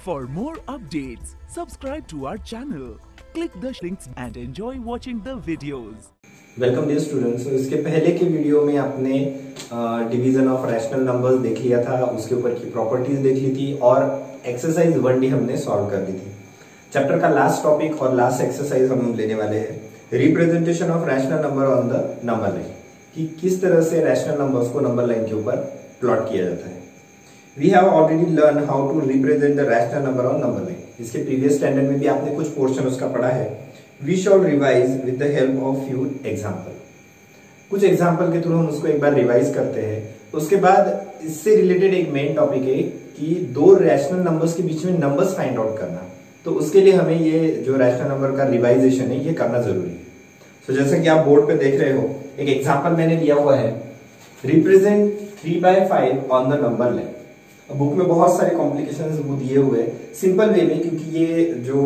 For more updates, subscribe to our channel, click the links and enjoy watching the videos. Welcome dear students. इसके पहले के video में आपने division of rational numbers देख लिया था, उसके ऊपर की प्रॉपर्टीज देख ली थी और एक्सरसाइज 1D हमने सॉल्व कर ली थी। चैप्टर का लास्ट टॉपिक और लास्ट एक्सरसाइज हम लेने वाले हैं representation of rational number on the number line, कि किस तरह से रैशनल नंबर्स को नंबर लाइन के ऊपर प्लॉट किया जाता है। We have already learn how to represent the rational number on number line. इसके प्रीवियस स्टैंडर्ड में भी आपने कुछ पोर्शन उसका पढ़ा है। We shall revise with the help of few example. कुछ एग्जाम्पल के थ्रू हम उसको एक बार रिवाइज करते हैं। उसके बाद इससे रिलेटेड एक मेन टॉपिक है कि दो रैशनल नंबर्स के बीच में नंबर्स फाइंड आउट करना। तो उसके लिए हमें ये जो रैशनल नंबर का रिवाइजेशन है ये करना जरूरी है। तो जैसे कि आप बोर्ड पे देख रहे हो, एक एग्जाम्पल मैंने लिया हुआ है, represent 3/5 on the number line. Book में बहुत सारे कॉम्प्लिकेशंस दिए हुए हैं सिंपल वे में, क्योंकि ये जो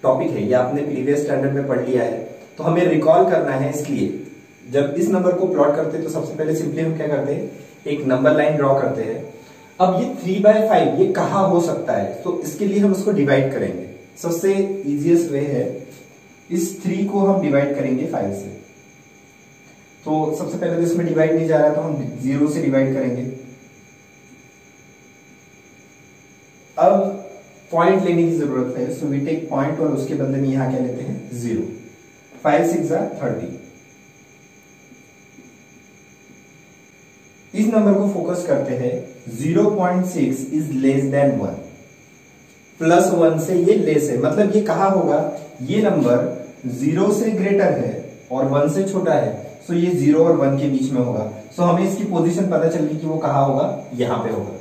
टॉपिक है ये आपने प्रीवियस स्टैंडर्ड में पढ़ लिया है, तो हमें रिकॉल करना है। इसलिए जब इस नंबर को प्लॉट करते हैं तो सबसे पहले सिंपली हम क्या करते हैं, एक नंबर लाइन ड्रॉ करते हैं। अब ये 3/5 ये कहाँ हो सकता है, तो इसके लिए हम उसको डिवाइड करेंगे। सबसे इजीएस्ट वे है, इस 3 को हम डिवाइड करेंगे 5 से। तो सबसे पहले तो इसमें डिवाइड नहीं जा रहा तो हम 0 से डिवाइड करेंगे। अब पॉइंट लेने की जरूरत है, सो वी टेक पॉइंट और उसके बदले में यहां क्या लेते हैं 0। 5 6 30। इस नंबर को फोकस करते हैं। 0.6 इज लेस देन 1, प्लस 1 से ये लेस है, मतलब ये कहा होगा, ये नंबर 0 से ग्रेटर है और 1 से छोटा है, सो ये 0 और 1 के बीच में होगा। सो हमें इसकी पोजीशन पता चल गई कि वो कहा होगा, यहां पे होगा।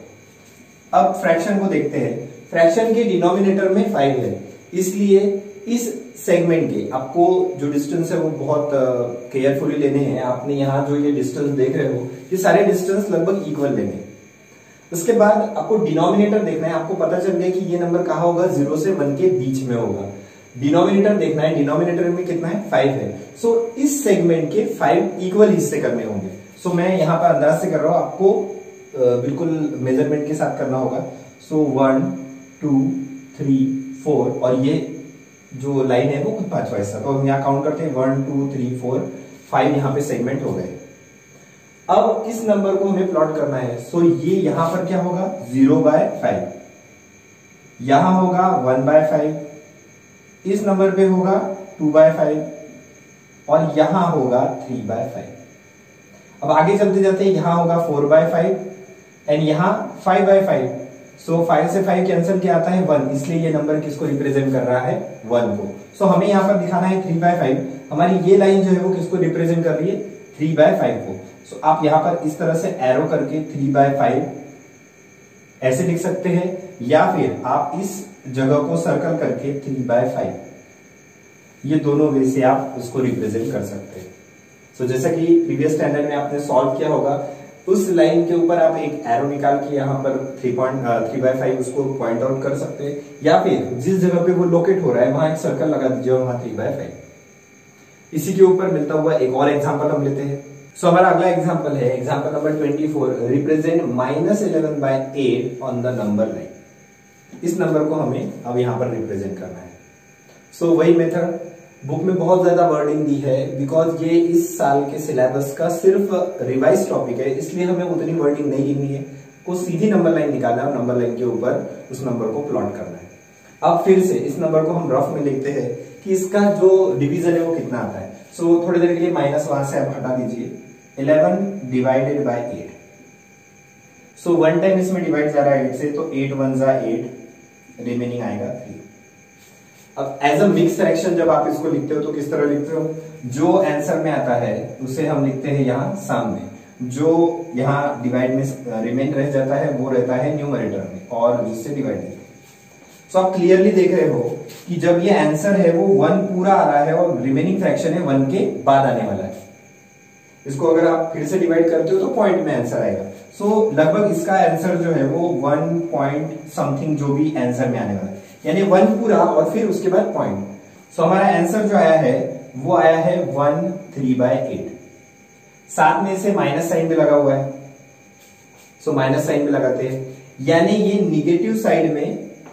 अब फ्रैक्शन को देखते हैं। फ्रैक्शन के डिनोमिनेटर में 5 है, इसलिए इस सेगमेंट के आपको जो डिस्टेंस है वो बहुत केयरफुली लेने हैं। आपने यहाँ जो ये डिस्टेंस देख रहे हो, ये सारे डिस्टेंस लगभग इक्वल लेने हैं। उसके बाद आपको डिनोमिनेटर देखना है। आपको पता चल गया कि ये नंबर कहाँ होगा, 0 से 1 के बीच में होगा। डिनोमिनेटर देखना है, डिनोमिनेटर में कितना है, 5 है। सो इस सेगमेंट के 5 इक्वल हिस्से करने होंगे। सो मैं यहाँ पर अंदाज से कर रहा हूं, आपको बिल्कुल मेजरमेंट के साथ करना होगा। सो 1 2 3 4 और ये जो लाइन है वो खुद 5वां हिस्सा। तो हम यहाँ काउंट करते हैं 1 2 3 4 5 यहाँ पे सेगमेंट हो गए। अब इस नंबर को हमें प्लॉट करना है। सो ये यहां पर क्या होगा, 0/5, यहां होगा 1/5, इस नंबर पे होगा 2/5 और यहां होगा 3/5। अब आगे चलते जाते हैं, यहां होगा 4/5 एंड यहां 5/5। सो 5 से 5 कैंसिल क्या आता है, 1, इसलिए ये नंबर किसको रिप्रेजेंट कर रहा है, 1 को। सो हमें यहां पर दिखाना है 3/5। हमारी ये लाइन जो है वो किसको रिप्रेजेंट कर रही है, 3/5 को। सो आप यहां पर इस तरह से एरो करके 3/5 ऐसे लिख सकते हैं, या फिर आप इस जगह को सर्कल करके 3/5, ये दोनों वे से आप उसको रिप्रेजेंट कर सकते हैं। सो जैसा कि प्रीवियस स्टैंडर्ड में आपने सॉल्व किया होगा, उस लाइन के ऊपर आप एक एरो निकाल के यहाँ पर 3/5 उसको पॉइंट आउट कर सकते हैं, या फिर जिस जगह पे वो लोकेट हो रहा है वहां एक सर्कल लगा दीजिए, वहां 3/5। इसी के ऊपर मिलता हुआ एक और एग्जांपल हम लेते हैं। सो हमारा अगला एग्जांपल है example number 24, represent -11/8 on the number line. इस नंबर को हमें अब यहाँ पर रिप्रेजेंट करना है। सो वही मेथड, बुक में बहुत ज्यादा वर्डिंग दी है, बिकॉज ये इस साल के सिलेबस का सिर्फ रिवाइज टॉपिक है, इसलिए हमें उतनी वर्डिंग नहीं लिखनी है। को सीधी नंबर लाइन निकालना है और नंबर लाइन के ऊपर उस नंबर को प्लॉट करना है। अब फिर से इस नंबर को हम रफ में लिखते हैं कि इसका जो डिवीजन है वो कितना आता है। सो थोड़ी देर के लिए माइनस वहां से आप हटा दीजिए, 11/8। सो 1 टाइम इसमें डिवाइड जा रहा है 8 से, तो 8 1 8, रिमेनिंग आएगा 3। अब एज अ मिक्स फ्रैक्शन जब आप इसको लिखते हो तो किस तरह लिखते हो, जो आंसर में आता है उसे हम लिखते हैं यहाँ सामने, जो यहाँ डिवाइड में रिमेन रह जाता है वो रहता है न्यूमरेटर में, और जिससे डिवाइड देते हैं। सो आप क्लियरली देख रहे हो कि जब ये आंसर है वो 1 पूरा आ रहा है और रिमेनिंग फ्रैक्शन है 1 के बाद आने वाला है। इसको अगर आप फिर से डिवाइड करते हो तो पॉइंट में आंसर आएगा। सो लगभग इसका आंसर जो है वो 1 पॉइंट समथिंग जो भी आंसर में आने वाला है, यानी 1 पूरा और फिर उसके बाद पॉइंट। सो हमारा आंसर जो आया है वो आया है 1/3/8। साथ में इसे माइनस साइन भी लगा हुआ है, सो माइनस साइन भी लगाते हैं, यानी ये निगेटिव साइड में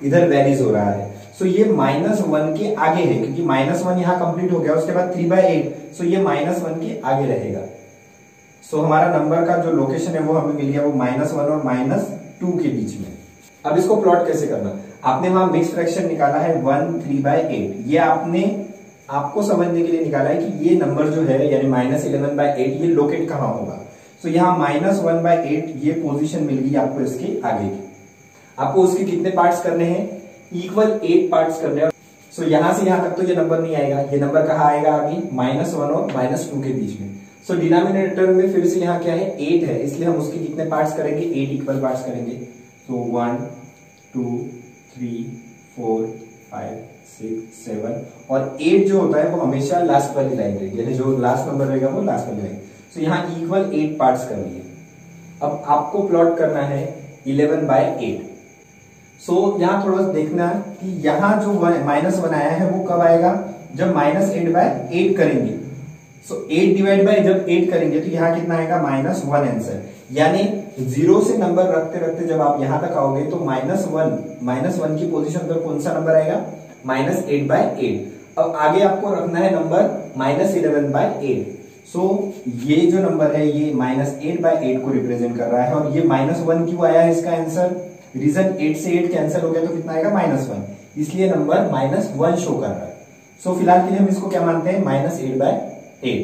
इधर वेरीज हो रहा है। सो ये -1 के आगे है, क्योंकि -1 यहाँ कंप्लीट हो गया, उसके बाद 3/8, सो ये -1 के आगे रहेगा। सो हमारा नंबर का जो लोकेशन है वो हमें मिल गया, वो -1 और -2 के बीच में। अब इसको प्लॉट कैसे करना, आपने वहां मिक्स फ्रैक्शन निकाला है 1 3/8, ये आपने आपको समझने के लिए निकाला है कि ये नंबर जो है यानी -11/8 ये लोकेट कहां होगा। सो यहाँ -1/8 ये पोजीशन मिल गई आपको इसके आगे की। आपको उसके कितने पार्ट्स करने हैं, इक्वल 8 पार्ट्स करने हैं। सो यहां से यहां तक तो ये नंबर नहीं आएगा, ये नंबर कहां आएगा अभी -1 और -2 के बीच में। सो डिनोमिनेटर में फिर से यहाँ क्या है 8 है, इसलिए हम उसके कितने पार्ट्स करेंगे, 8 इक्वल पार्ट्स करेंगे। सो 1 2 3 4 5 6 7 और 8 जो होता है वो हमेशा लास्ट वाली लाइन रहेगी, यानी जो लास्ट नंबर रहेगा वो लास्ट वाली लाइन। सो यहाँ इक्वल 8 पार्ट्स कर लिए। अब आपको प्लॉट करना है 11/8। सो यहाँ थोड़ा सा देखना कि यहाँ जो -1 आया है वो कब आएगा, जब -8/8 करेंगे। सो 8 डिवाइड बाय जब 8 करेंगे तो यहाँ कितना आएगा -1 आंसर, यानी 0 से नंबर रखते रखते जब आप यहां तक आओगे तो -1 की पोजीशन पर कौन सा नंबर आएगा, -8/8। अब आगे आपको रखना है नंबर -11/8। सो ये जो नंबर है ये -8/8 को रिप्रेजेंट कर रहा है, और ये -1 क्यों आया है इसका आंसर, रीजन 8 से 8 कैंसिल हो गया तो कितना आएगा -1, इसलिए नंबर -1 शो कर रहा है। सो फिलहाल के लिए हम इसको क्या मानते हैं, -8/8।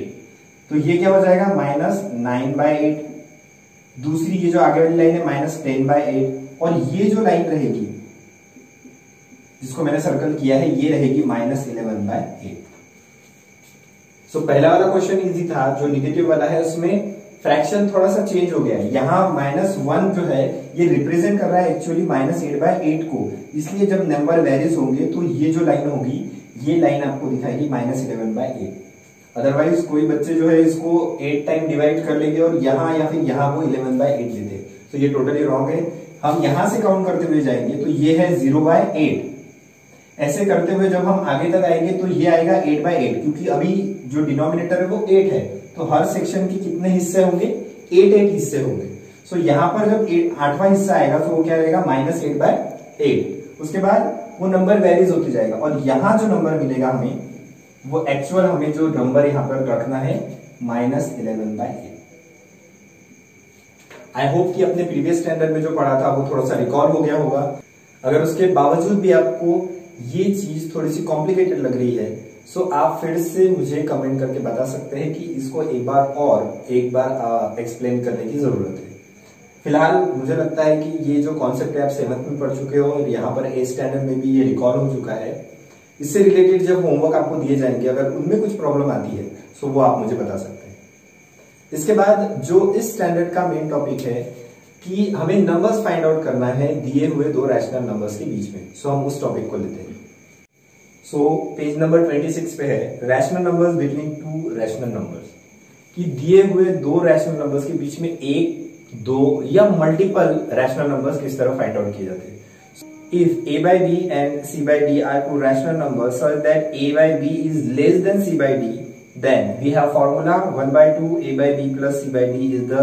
तो ये क्या हो जाएगा -9/8। दूसरी ये जो आगे वाली लाइन है -10/8, और ये जो लाइन रहेगी जिसको मैंने सर्कल किया है ये रहेगी -11/8। सो पहला वाला क्वेश्चन इजी था, जो निगेटिव वाला है उसमें फ्रैक्शन थोड़ा सा चेंज हो गया है। यहाँ -1 जो है ये रिप्रेजेंट कर रहा है एक्चुअली -8/8 को, इसलिए जब नंबर वेरीज होंगे तो ये जो लाइन होगी ये लाइन आपको दिखाएगी -11/8। अदरवाइज कोई बच्चे जो है इसको 8 टाइम डिवाइड कर लेंगे और यहाँ या फिर यहाँ वो 11/8 देते, तो ये टोटली रॉन्ग है। हम यहां से काउंट करते हुए जाएंगे तो ये है 0/8। ऐसे करते हुए जब हम आगे तक आएंगे तो ये आएगा 8/8, क्योंकि अभी जो डिनोमिनेटर है वो 8 है, तो हर सेक्शन के कितने हिस्से होंगे, 8 हिस्से होंगे। सो यहाँ पर जब 8वां हिस्सा आएगा तो वो क्या रहेगा -8/8। उसके बाद वो नंबर वेरीज होते जाएगा, और यहाँ जो नंबर मिलेगा हमें वो एक्चुअल हमें जो नंबर यहाँ पर रखना है -11/8। आई होप कि अपने प्रीवियस स्टैंडर्ड में जो पढ़ा था वो थोड़ा सा रिकॉल हो गया होगा। अगर उसके बावजूद भी आपको ये चीज थोड़ी सी कॉम्प्लिकेटेड लग रही है सो आप फिर से मुझे कमेंट करके बता सकते हैं कि इसको एक बार एक्सप्लेन करने की जरूरत है। फिलहाल मुझे लगता है कि ये जो कॉन्सेप्ट है आप 7th में पढ़ चुके हो और यहाँ पर 8th स्टैंडर्ड में भी ये रिकॉल हो चुका है। इससे रिलेटेड जब होमवर्क आपको दिए जाएंगे अगर उनमें कुछ प्रॉब्लम आती है सो वो आप मुझे बता सकते हैं। इसके बाद जो इस स्टैंडर्ड का मेन टॉपिक है कि हमें नंबर्स फाइंड आउट करना है दिए हुए दो रैशनल नंबर्स के बीच में। सो हम उस टॉपिक को लेते हैं। सो पेज नंबर 26 पे है rational numbers between two rational numbers, कि दिए हुए दो रैशनल नंबर्स के बीच में एक, दो या मल्टीपल रैशनल नंबर्स किस तरह फाइंड आउट किए जाते हैं। If a by b and c by d are two rational numbers such that a by b is less than c by d, then we have formula 1/2 a by b plus c by d is the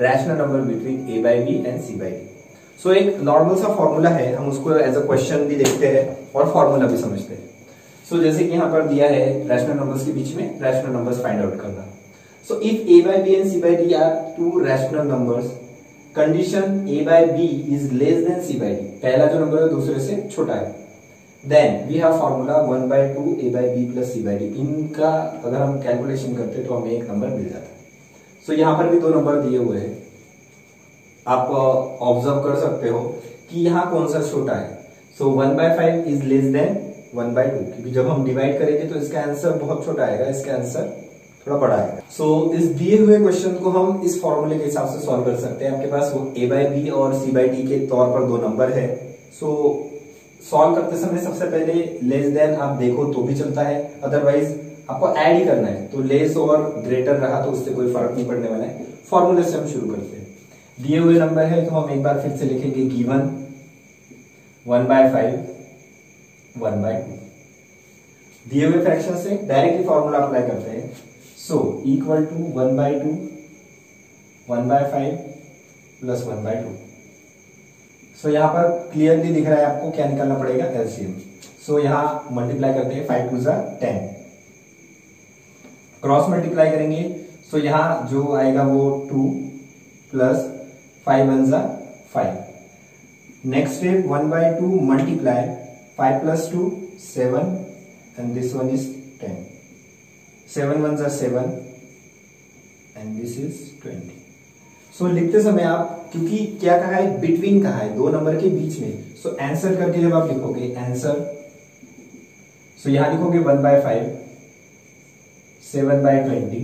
rational number between a by b and c by d. So एक normal सा formula है, हम उसको as a question भी देखते हैं और formula भी समझते हैं। So जैसे कि यहाँ पर दिया है रैशनल नंबर्स के बीच में रैशनल नंबर्स फाइंड आउट करना। So if a by b and c by d are two rational numbers, condition a by b is less than c by d, पहला जो नंबर है दूसरे से छोटा है, then we have formula 1/2 a by b plus c by d। इनका अगर हम कैलकुलेशन करते तो हमें एक नंबर मिल जाता है। सो यहाँ पर भी दो नंबर दिए हुए हैं, आप ऑब्जर्व कर सकते हो कि यहाँ कौन सा छोटा है। सो 1/5 इज लेस देन 1/2, क्योंकि जब हम डिवाइड करेंगे तो इसका आंसर बहुत छोटा आएगा, इसका आंसर थोड़ा बड़ा है। सो इस दिए हुए क्वेश्चन को हम इस फॉर्मूले के हिसाब से सॉल्व कर सकते हैं। आपके पास वो a by b और c by d के तौर पर दो नंबर है। सो सॉल्व करते समय सबसे पहले लेस देन आप देखो तो भी चलता है, अदरवाइज आपको ऐड ही करना है, तो लेस और ग्रेटर रहा तो उससे कोई फर्क नहीं पड़ने वाला है। फॉर्मूले से हम शुरू करते हैं। दिए हुए नंबर है तो हम एक बार फिर से लिखेंगे गिवन 1/5 1/2। दिए हुए फ्रैक्शन से डायरेक्टली फॉर्मूला अप्लाई करते हैं। So equal to 1/2 1/5 plus 1/2। So यहाँ पर क्लियरली दिख रहा है आपको क्या निकालना पड़ेगा, एलसीएम। सो यहाँ मल्टीप्लाई करते हैं, 5 2 10, क्रॉस मल्टीप्लाई करेंगे। सो यहाँ जो आएगा वो 2 plus 5 1 5। Next step 1/2 multiply 5 + 2 7 and this one is 10, 7 1 7 and this is 20। सो लिखते समय आप, क्योंकि क्या कहा है, बिटवीन कहा है, दो नंबर के बीच में, सो आंसर करके जब आप लिखोगे आंसर, सो यहां लिखोगे 1/5, 7/20,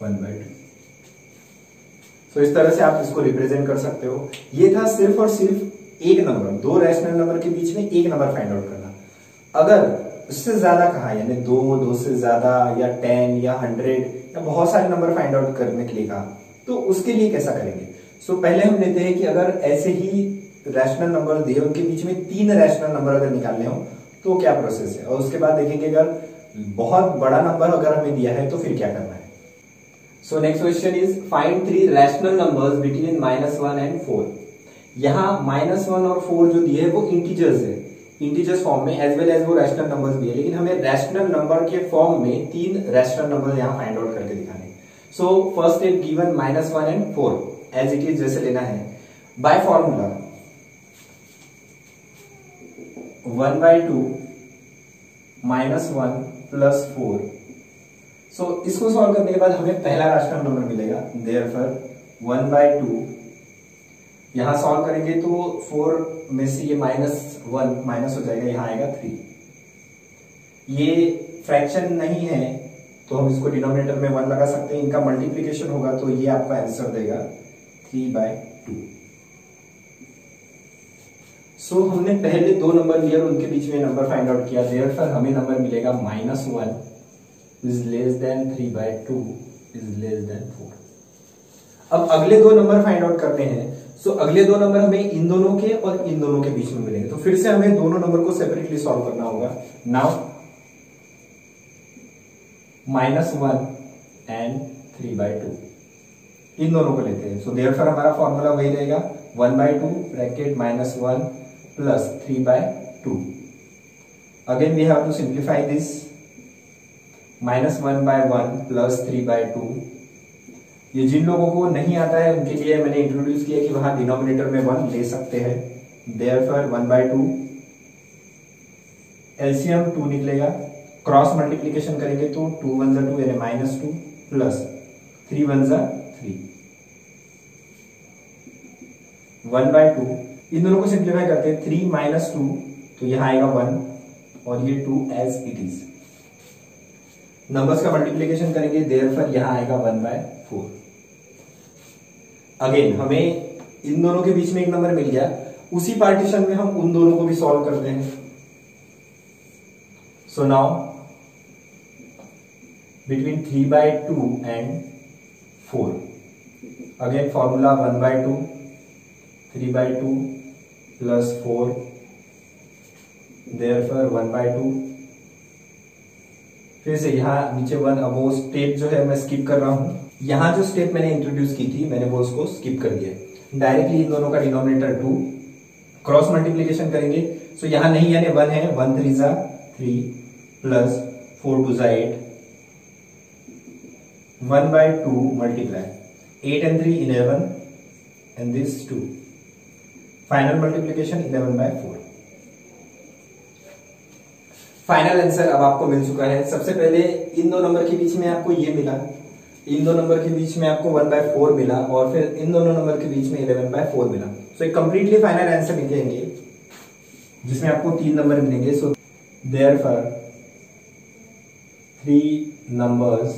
1/2। सो इस तरह से आप इसको रिप्रेजेंट कर सकते हो। ये था सिर्फ और सिर्फ एक नंबर, दो रैशनल नंबर के बीच में एक नंबर फाइंड आउट करना। अगर उससे ज्यादा कहा, यानी 2 से ज्यादा, या 10 या 100 या बहुत सारे नंबर फाइंड आउट करने के लिए कहा, तो उसके लिए कैसा करेंगे। सो पहले हम लेते हैं कि अगर ऐसे ही रैशनल नंबर दिए, उनके बीच में 3 रैशनल नंबर अगर निकालने हो तो क्या प्रोसेस है, और उसके बाद देखेंगे अगर बहुत बड़ा नंबर अगर हमें दिया है तो फिर क्या करना है। So next question is find 3 rational numbers between -1 and 4। यहाँ -1 और 4 जो दिए है वो इंटीजर्स है, इंटीजर्स फॉर्म में, एज वेल एज वो रैशनल नंबर्स भी है, लेकिन हमें रैशनल नंबर के फॉर्म में 3 रैशनल नंबर यहाँ फाइंड आउट करके दिखाने। So first step given -1 and 4 as it is जैसे लेना है, बाय फॉर्मूला 1/2 -1 + 4। सो इसको सॉल्व करने के बाद हमें पहला रैशनल नंबर मिलेगा, देयरफॉर 1/2, यहां सॉल्व करेंगे तो 4 में से ये -1 माइनस हो जाएगा, यहां आएगा 3। ये फ्रैक्शन नहीं है तो हम इसको डिनोमिनेटर में 1 लगा सकते हैं, इनका मल्टीप्लीकेशन होगा तो ये आपका आंसर देगा 3/2। सो हमने पहले 2 नंबर लिए और उनके बीच में नंबर फाइंड आउट किया, देयरफॉर हमें नंबर मिलेगा -1 is less than 3/2 is less than 4। अब अगले 2 नंबर फाइंड आउट करते हैं। सो अगले 2 नंबर हमें इन दोनों के और इन दोनों के बीच में मिलेंगे, तो फिर से हमें दोनों नंबर को सेपरेटली सॉल्व करना होगा। नाउ -1 एंड 3/2 इन दोनों को लेते हैं। सो देयरफॉर हमारा फॉर्मूला वही रहेगा, 1/2 bracket -1 plus 3/2। Again we have to simplify this, -1/1 plus 3/2। ये जिन लोगों को नहीं आता है उनके लिए मैंने इंट्रोड्यूस किया कि वहां डिनोमिनेटर में 1 ले सकते हैं, देयरफॉर 1/2, एलसीएम 2 निकलेगा, क्रॉस मल्टीप्लीकेशन करेंगे तो 2 1 2 यानी -2 प्लस 3 1 3, 1/2। इन दोनों को सिंप्लीफाई करते हैं, 3 - 2 तो यहां आएगा 1 और ये 2 एज इट इज। नंबर्स का मल्टीप्लीकेशन करेंगे, देयरफॉर यहां आएगा 1/4। अगेन हमें इन दोनों के बीच में एक नंबर मिल गया, उसी पार्टीशन में हम उन दोनों को भी सॉल्व करते हैं। So now between 3/2 and 4, again formula 1/2, 3/2 plus 4, therefore 1/2। फिर से यहाँ नीचे 1, अब वो स्टेप जो है मैं स्किप कर रहा हूं, यहाँ जो स्टेप मैंने इंट्रोड्यूस की थी मैंने वो उसको स्किप कर दिया। डायरेक्टली इन दोनों का डिनोमिनेटर 2, क्रॉस मल्टीप्लीकेशन करेंगे। सो यहाँ नहीं यानी 1 है, 1 3 3 plus 4 2 8, 1/2 multiply 8 and 3 11 and this 2, final multiplication 11/4। Final answer अब आपको मिल चुका है। सबसे पहले इन 2 नंबर के बीच में आपको ये मिला, इन 2 नंबर के बीच में आपको 1/4 मिला, और फिर इन दोनों नंबर के बीच में 11/4 मिला। सो एक कंप्लीटली फाइनल आंसर लिखेंगे जिसमें आपको 3 नंबर मिलेंगे। So therefore 3 numbers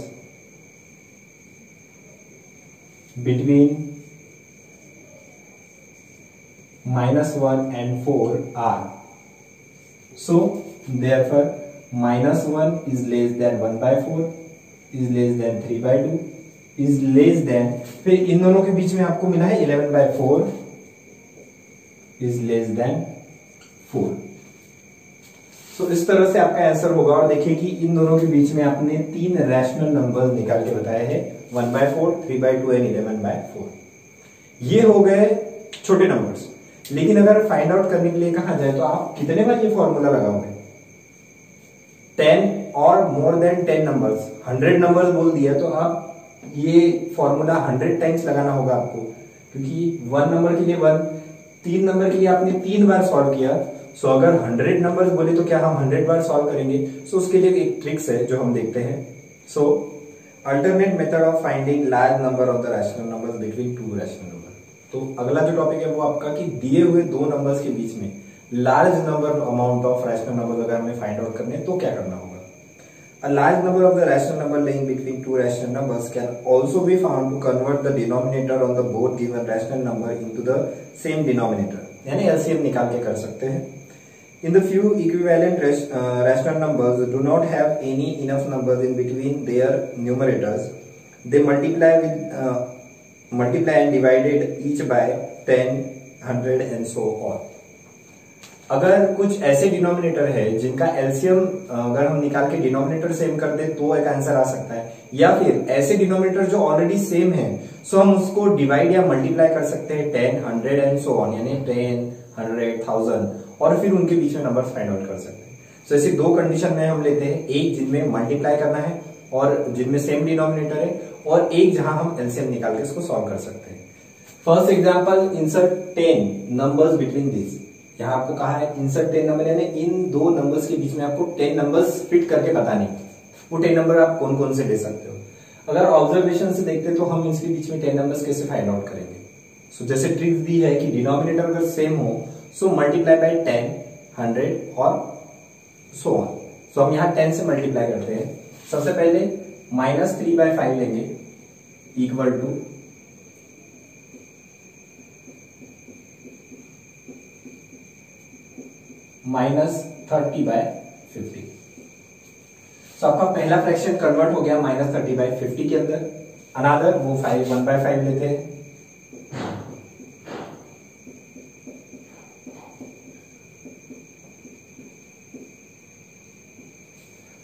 between -1 and 4 are, so therefore -1 is less than 1/4 is less than 3/2 is less than, फिर इन दोनों के बीच में आपको मिला है 11/4 is less than 4। सो इस तरह से आपका आंसर होगा। और देखिए कि इन दोनों के बीच में आपने 3 रैशनल नंबर निकाल के बताए हैं, 1/4, 3/2 एंड 11/4। ये हो गए छोटे नंबर्स। लेकिन अगर फाइंड आउट करने के लिए कहा जाए तो आप कितने बार ये फॉर्मूला लगाओगे? 10 और मोर देन 10 नंबर्स, 100 नंबर्स बोल दिया तो आप ये फॉर्मूला 100 टाइम्स लगाना होगा आपको, क्योंकि 1 नंबर के लिए 1, 3 नंबर के लिए आपने 3 बार सॉल्व किया। सो अगर 100 नंबर्स बोले तो क्या हम 100 बार सॉल्व करेंगे? सो उसके लिए एक ट्रिक्स है जो हम देखते हैं। So alternate method of finding large number of the rational numbers between two rational number. तो अगला जो टॉपिक है वो आपका कि दिए हुए दो नंबर्स के बीच में large number amount of rational number अगर हमें फाइंड आउट करने तो क्या करना होगा। A large number of the rational number lying between two rational numbers can also be found to convert the denominator on the both given rational number into the same denominator, यानी LCM निकाल के कर सकते हैं। In the few equivalent rational numbers do not have any enough numbers in between their numerators, they multiply and divided each by 10, 100 and so on। अगर कुछ ऐसे denominator है जिनका एलसीएम अगर हम निकाल के डिनोमिनेटर सेम कर दे तो एक आंसर आ सकता है, या फिर ऐसे डिनोमिनेटर जो ऑलरेडी सेम है सो हम उसको डिवाइड या मल्टीप्लाई कर सकते हैं 10, 100 एंड सो ऑन, यानी 10, 100, 1000 और फिर उनके बीच में नंबर फाइंड आउट कर सकते हैं। सो ऐसी दो कंडीशन में हम लेते हैं, एक जिनमें मल्टीप्लाई करना है और जिनमें सेम डिनोमिनेटर है, और एक जहां हम एलसीएम निकाल के इसको सॉल्व कर सकते हैं। First example, insert 10 numbers between this. यहाँ आपको कहा है इंसर्ट 10 नंबर, यानी इन दो नंबर्स के बीच में आपको 10 नंबर्स फिट करके बताने। वो 10 नंबर आप कौन कौन से ले सकते हो। अगर ऑब्जर्वेशन से देखते तो हम इसके बीच में 10 नंबर्स कैसे फाइंड आउट करेंगे। सो जैसे ट्रिक दी है कि डिनोमिनेटर अगर सेम हो सो मल्टीप्लाई बाय 10, 100 और सो ऑन। सो हम यहाँ 10 से मल्टीप्लाई करते हैं। सबसे पहले -3/5 लेंगे इक्वल टू -30/50। तो आपका पहला फ्रैक्शन कन्वर्ट हो गया -30/50 के अंदर। अनदर वो 1/5 लेते हैं।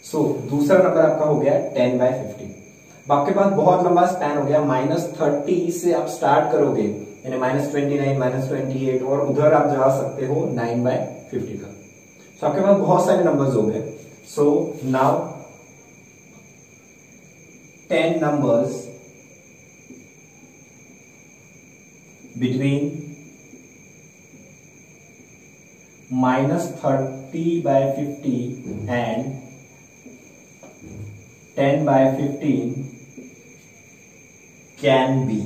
सो दूसरा नंबर आपका हो गया 10/50। आपके पास बहुत लंबा स्पैन हो गया, -30 से आप स्टार्ट करोगे यानी -29, -28 और उधर आप जा सकते हो 9/50 तक। तो आपके पास बहुत सारे नंबर्स हो गए। So now 10 numbers between -30/50 and 10/15 can be.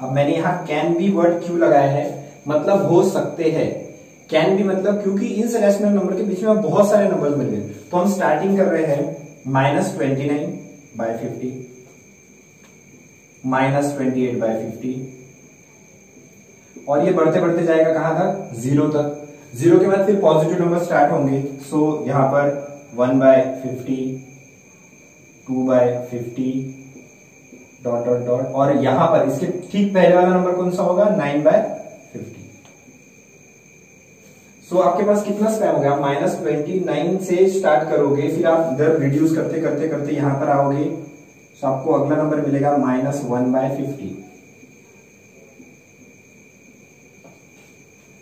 अब मैंने यहां कैन बी वर्ड क्यों लगाया है, मतलब हो सकते हैं। कैन बी मतलब क्योंकि इस रैशनल नंबर के बीच में बहुत सारे नंबर्स मिल गए, तो हम स्टार्टिंग कर रहे हैं -29/50, -28/50 और ये बढ़ते बढ़ते जाएगा कहां तक, 0 तक। 0 के बाद फिर पॉजिटिव नंबर स्टार्ट होंगे। सो यहां पर 1/50, 2/50 डॉट डॉट डॉट, और यहां पर इसके ठीक पहले वाला नंबर कौन सा होगा, 9/50। सो आपके पास कितना स्पैम हो गया, -29 से स्टार्ट करोगे, फिर आप इधर रिड्यूस करते करते करते यहां पर आओगे। सो आपको अगला नंबर मिलेगा -1/50,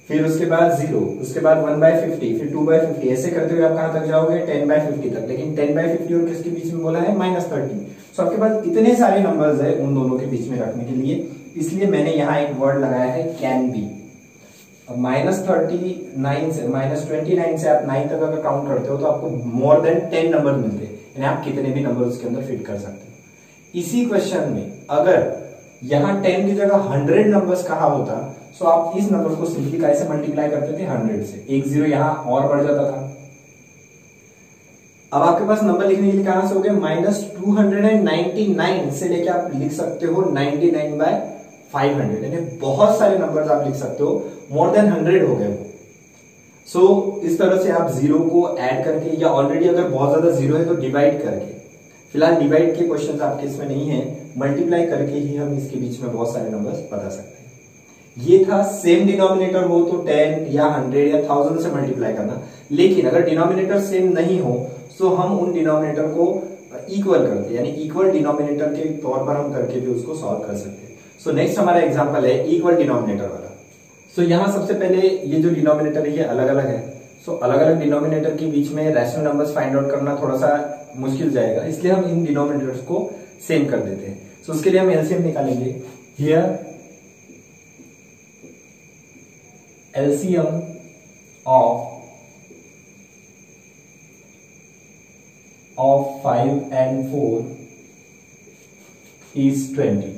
फिर उसके बाद 0, उसके बाद 1/50, फिर 2/50, ऐसे करते हुए आप कहां तक जाओगे, 10/50 तक। लेकिन 10/50 और किसके बीच में बोला है, -30। सो आपके पास इतने सारे नंबर्स है उन दोनों के बीच में रखने के लिए, इसलिए मैंने यहां एक वर्ड लगाया है कैन बी। अब -29 से -29 से आप 9 तक अगर काउंट करते हो तो आपको मोर देन 10 नंबर मिलते हैं, यानी आप कितने भी नंबर उसके अंदर फिट कर सकते हो। इसी क्वेश्चन में अगर यहां 10 की जगह 100 नंबर्स कहा होता सो आप इस नंबर को सिंपली कैसे मल्टीप्लाई करते थे, 100 से। एक 0 यहां और बढ़ जाता था। अब आपके पास नंबर लिखने के लिए कहां से हो गए, -299 से लेके आप लिख सकते हो 99/500, यानी बहुत सारे नंबर्स आप लिख सकते हो, मोर देन 100 हो गए वो। सो इस तरह से आप 0 को ऐड करके, या ऑलरेडी अगर बहुत ज्यादा 0 है तो डिवाइड करके, फिलहाल डिवाइड के क्वेश्चंस आपके इसमें नहीं है, मल्टीप्लाई करके ही हम इसके बीच में बहुत सारे नंबर्स बता सकते हैं। ये था सेम डिनोमिनेटर हो तो 10 या 100 या 1000 से मल्टीप्लाई करना। लेकिन अगर डिनोमिनेटर सेम नहीं हो तो हम उन डिनोमिनेटर को इक्वल करते, यानी इक्वल डिनोमिनेटर के तौर पर हम करके भी उसको सॉल्व कर सकते हैं। सो नेक्स्ट हमारा एग्जांपल है इक्वल डिनोमिनेटर वाला। सो यहाँ सबसे पहले ये जो डिनोमिनेटर है ये अलग अलग है। सो अलग अलग डिनोमिनेटर के बीच में रैशनल नंबर्स फाइंड आउट करना थोड़ा सा मुश्किल जाएगा, इसलिए हम इन डिनोमिनेटर्स को सेम कर देते हैं। सो उसके लिए हम एलसीएम निकालेंगे। Here LCM of 5 and 4 is 20।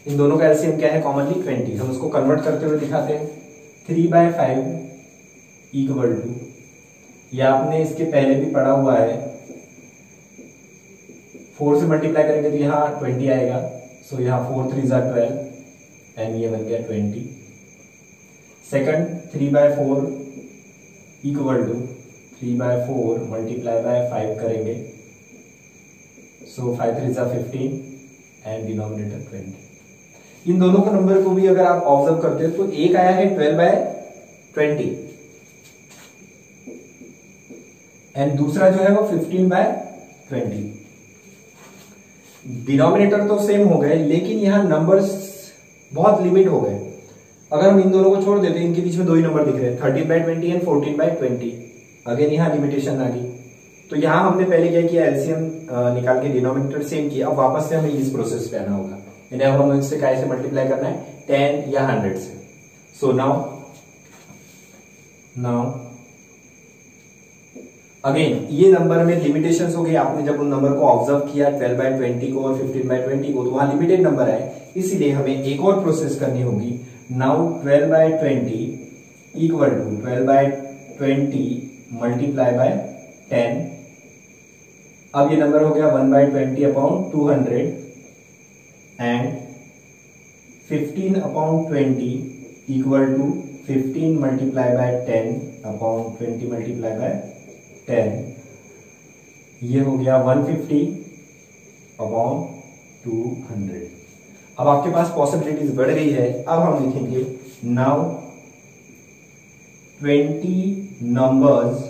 इन दोनों का एलसीएम क्या है? कॉमनली 20। हम उसको कन्वर्ट करते हुए दिखाते हैं। 3/5 इक्वल टू, या आपने इसके पहले भी पढ़ा हुआ है, 4 से मल्टीप्लाई करेंगे तो यहाँ 20 आएगा। सो यहाँ 4 3 ज़ा 12 एंड ये बन गया 20। Second 3/4 equal to 3/4 multiply by 5 करेंगे। सो 5 3 ज़ा 15 एंड डिनोमिनेटर 20। इन दोनों का नंबर को भी अगर आप ऑब्जर्व करते हैं तो एक आया है 12/20 एंड दूसरा जो है वो 15/20। डिनोमिनेटर तो सेम हो गए, लेकिन यहां नंबर्स बहुत लिमिट हो गए। अगर हम इन दोनों को छोड़ देते हैं, इनके बीच में दो ही नंबर दिख रहे हैं, 13/20 एंड 14/20। अगेन यहाँ लिमिटेशन आ गई। तो यहां हमने पहले क्या किया, एलसीएम निकाल के डिनोमिनेटर सेम किया। अब वापस से हमें इस प्रोसेस पे आना होगा। यानी अब हमें इससे कैसे मल्टीप्लाई करना है, 10 या 100 से। सो नाउ अगेन ये नंबर में लिमिटेशंस हो गई। आपने जब उन नंबर को ऑब्जर्व किया 12/20 को और 15/20 को, तो वहां लिमिटेड नंबर है, इसीलिए हमें एक और प्रोसेस करनी होगी। Now 12/20 equal to 12/20 multiply by 10। अब ये नंबर हो गया 1/20/200 and 15/20 equal to 15 multiply by 10/20 multiply by 10। ये हो गया 150/200। अब आपके पास पॉसिबिलिटीज बढ़ गई है। अब हम लिखेंगे now 20 numbers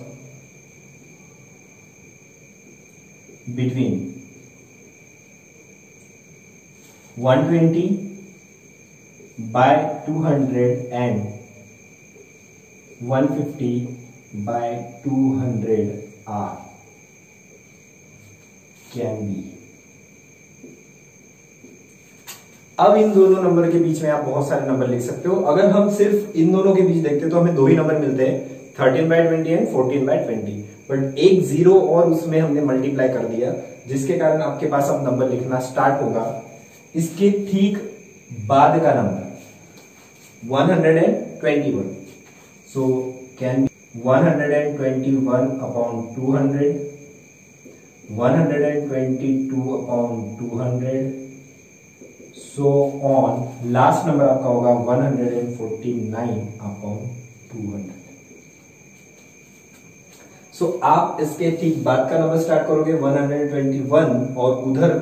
between 120/200 and 150/200 are can be. अब इन दोनों नंबर के बीच में आप बहुत सारे नंबर लिख सकते हो। अगर हम सिर्फ इन दोनों के बीच देखते तो हमें दो ही नंबर मिलते हैं, 13/20 एंड 14/20। बट एक जीरो और उसमें हमने मल्टीप्लाई कर दिया, जिसके कारण आपके पास अब नंबर लिखना स्टार्ट होगा। इसके ठीक बाद का number 121। So can 121/200, 122/200, so on. Last number आपका होगा 149/200। सो आप इसके ठीक बाद का नंबर स्टार्ट करोगे 121 और उधर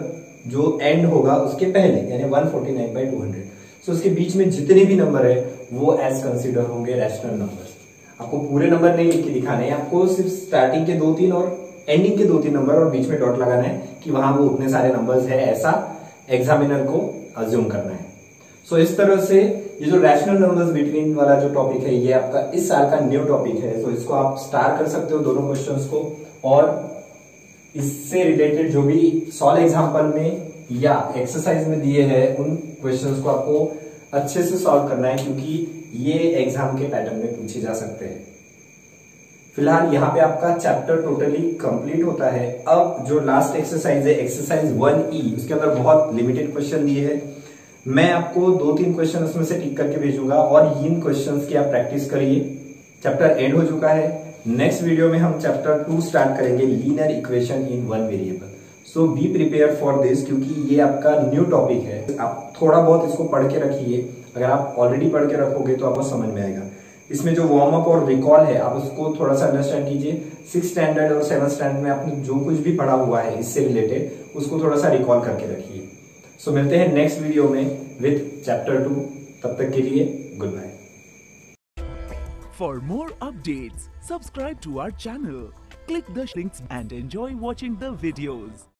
जो एंड होगा उसके पहले यानी 149/200। सो उसके बीच में जितने भी नंबर है वो एज कंसीडर होंगे रैशनल नंबर्स। आपको पूरे नंबर नहीं लिख के दिखाने हैं, आपको सिर्फ स्टार्टिंग के 2-3 और एंडिंग के 2-3 नंबर और बीच में डॉट लगाना है कि वहां वो उतने सारे नंबर्स है, ऐसा एग्जामिनर को अज्यूम करना है। सो इस तरह से ये जो रैशनल नंबर्स बिटवीन वाला जो टॉपिक है ये आपका इस साल का न्यू टॉपिक है। तो इसको आप स्टार कर सकते हो दोनों क्वेश्चंस को, और इससे रिलेटेड जो भी सॉल्व एग्जांपल में या एक्सरसाइज में दिए हैं उन क्वेश्चंस को आपको अच्छे से सॉल्व करना है, क्योंकि ये एग्जाम के पैटर्न में पूछे जा सकते हैं। फिलहाल यहाँ पे आपका चैप्टर टोटली कंप्लीट होता है। अब जो लास्ट एक्सरसाइज है एक्सरसाइज 1E, उसके अंदर बहुत लिमिटेड क्वेश्चन दिए हैं। मैं आपको 2-3 क्वेश्चन उसमें से टिक करके भेजूंगा और इन क्वेश्चंस की आप प्रैक्टिस करिए। चैप्टर एंड हो चुका है। नेक्स्ट वीडियो में हम चैप्टर 2 स्टार्ट करेंगे, linear equation in one variable. So be prepare for this, क्योंकि ये आपका न्यू टॉपिक है। आप थोड़ा बहुत इसको पढ़ के रखिए। अगर आप ऑलरेडी पढ़ के रखोगे तो आपको समझ में आएगा। इसमें जो वार्म अप और रिकॉल है आप उसको थोड़ा सा अंडरस्टैंड कीजिए। 6th स्टैंडर्ड और 7th स्टैंडर्ड में आपने जो कुछ भी पढ़ा हुआ है इससे रिलेटेड उसको थोड़ा सा रिकॉल करके रखिए। सो मिलते हैं नेक्स्ट वीडियो में विद चैप्टर 2। तब तक के लिए good bye. For more updates, subscribe to our channel, click the links and enjoy watching the videos.